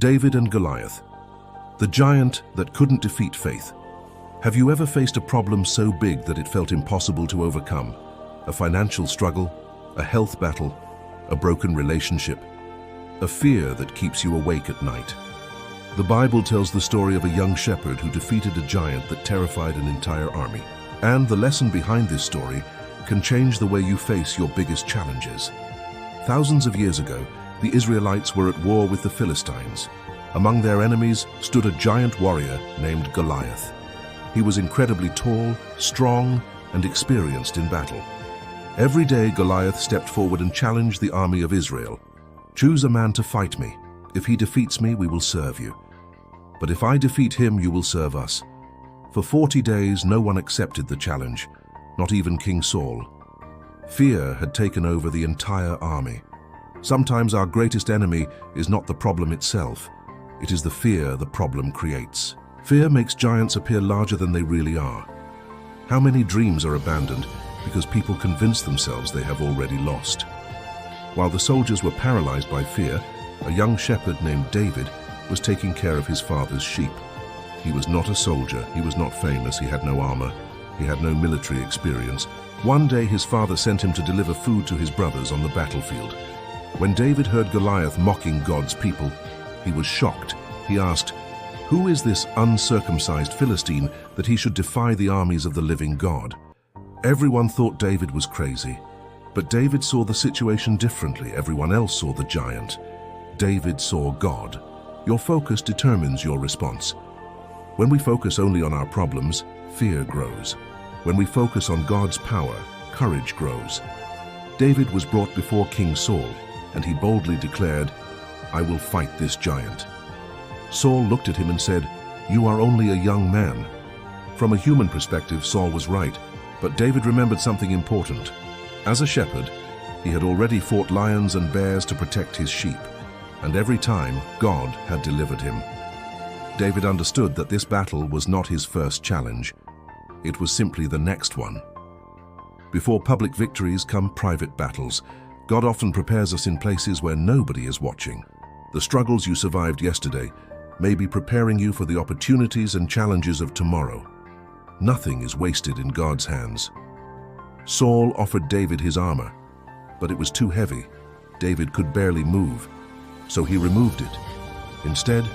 David and Goliath, the giant that couldn't defeat faith. Have you ever faced a problem so big that it felt impossible to overcome? A financial struggle, a health battle, a broken relationship, a fear that keeps you awake at night. The Bible tells the story of a young shepherd who defeated a giant that terrified an entire army. And the lesson behind this story can change the way you face your biggest challenges. Thousands of years ago, the Israelites were at war with the Philistines. Among their enemies stood a giant warrior named Goliath. He was incredibly tall, strong, and experienced in battle. Every day, Goliath stepped forward and challenged the army of Israel. "Choose a man to fight me. If he defeats me, we will serve you. But if I defeat him, you will serve us." For 40 days, no one accepted the challenge, not even King Saul. Fear had taken over the entire army. Sometimes our greatest enemy is not the problem itself. It is the fear the problem creates. Fear makes giants appear larger than they really are. How many dreams are abandoned because people convince themselves they have already lost? While the soldiers were paralyzed by fear, a young shepherd named David was taking care of his father's sheep. He was not a soldier, he was not famous, he had no armor, he had no military experience. One day his father sent him to deliver food to his brothers on the battlefield. When David heard Goliath mocking God's people, he was shocked. He asked, "Who is this uncircumcised Philistine that he should defy the armies of the living God?" Everyone thought David was crazy, but David saw the situation differently. Everyone else saw the giant. David saw God. Your focus determines your response. When we focus only on our problems, fear grows. When we focus on God's power, courage grows. David was brought before King Saul, and he boldly declared, "I will fight this giant." Saul looked at him and said, "You are only a young man." From a human perspective, Saul was right, but David remembered something important. As a shepherd, he had already fought lions and bears to protect his sheep, and every time, God had delivered him. David understood that this battle was not his first challenge. It was simply the next one. Before public victories come private battles. God often prepares us in places where nobody is watching. The struggles you survived yesterday may be preparing you for the opportunities and challenges of tomorrow. Nothing is wasted in God's hands. Saul offered David his armor, but it was too heavy. David could barely move, so he removed it. Instead,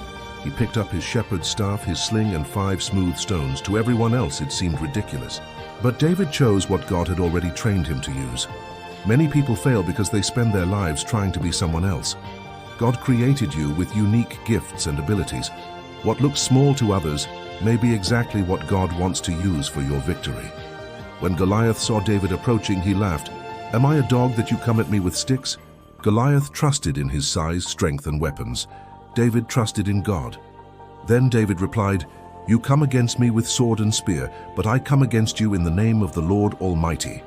he picked up his shepherd's staff, his sling, and 5 smooth stones. To everyone else, it seemed ridiculous. But David chose what God had already trained him to use. Many people fail because they spend their lives trying to be someone else. God created you with unique gifts and abilities. What looks small to others may be exactly what God wants to use for your victory. When Goliath saw David approaching, he laughed. "Am I a dog that you come at me with sticks?" Goliath trusted in his size, strength, and weapons. David trusted in God. Then David replied, "You come against me with sword and spear, but I come against you in the name of the Lord Almighty."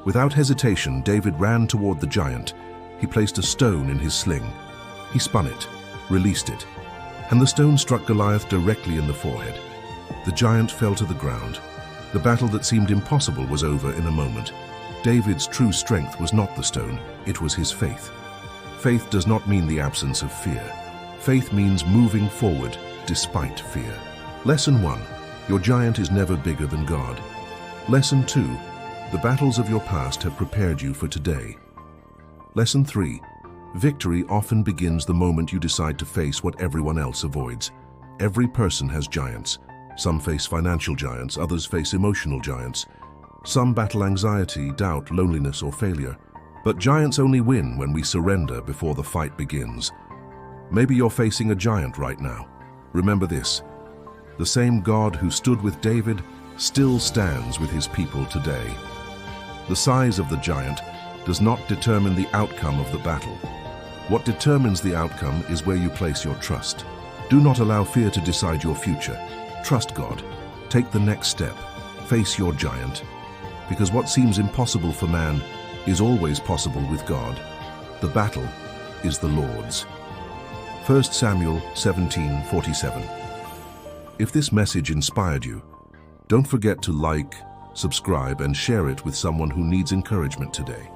Without hesitation, David ran toward the giant. He placed a stone in his sling. He spun it, released it, and the stone struck Goliath directly in the forehead. The giant fell to the ground. The battle that seemed impossible was over in a moment. David's true strength was not the stone, it was his faith. Faith does not mean the absence of fear. Faith means moving forward despite fear. Lesson 1. Your giant is never bigger than God. Lesson 2. The battles of your past have prepared you for today. Lesson 3. Victory often begins the moment you decide to face what everyone else avoids. Every person has giants. Some face financial giants, others face emotional giants. Some battle anxiety, doubt, loneliness, or failure. But giants only win when we surrender before the fight begins. Maybe you're facing a giant right now. Remember this: the same God who stood with David still stands with his people today. The size of the giant does not determine the outcome of the battle. What determines the outcome is where you place your trust. Do not allow fear to decide your future. Trust God. Take the next step. Face your giant. Because what seems impossible for man is always possible with God. The battle is the Lord's. 1 Samuel 17:47. If this message inspired you, don't forget to like, subscribe, and share it with someone who needs encouragement today.